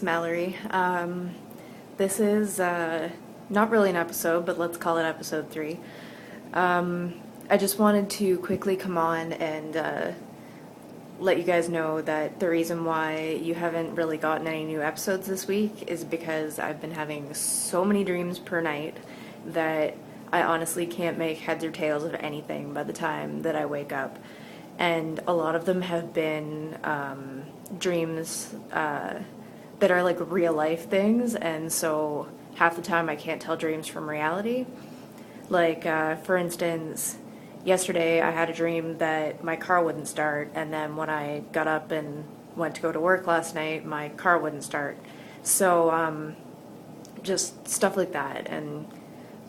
Mallory. This is not really an episode, but let's call it episode 3. I just wanted to quickly come on and let you guys know that the reason why you haven't really gotten any new episodes this week is because I've been having so many dreams per night that I honestly can't make heads or tails of anything by the time that I wake up. And a lot of them have been dreams that are like real life things, and so half the time I can't tell dreams from reality. Like, for instance, yesterday I had a dream that my car wouldn't start, and then when I got up and went to go to work last night, my car wouldn't start. So, just stuff like that. And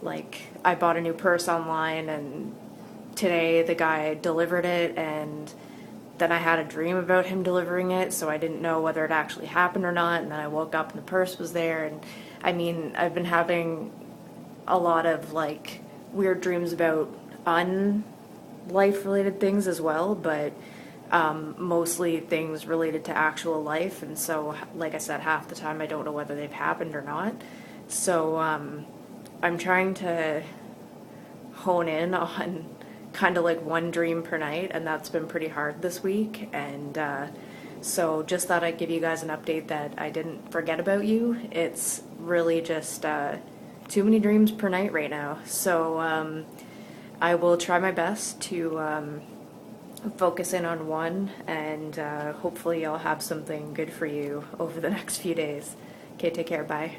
like, I bought a new purse online, and today the guy delivered it, and then I had a dream about him delivering it, so I didn't know whether it actually happened or not, and then I woke up and the purse was there. And I mean, I've been having a lot of like weird dreams about unlife related things as well, but mostly things related to actual life. And so, like I said, half the time I don't know whether they've happened or not. So I'm trying to hone in on kind of like one dream per night, and that's been pretty hard this week. And so just thought I'd give you guys an update that I didn't forget about you. It's really just too many dreams per night right now. So I will try my best to focus in on one, and hopefully I'll have something good for you over the next few days. Okay, take care, bye.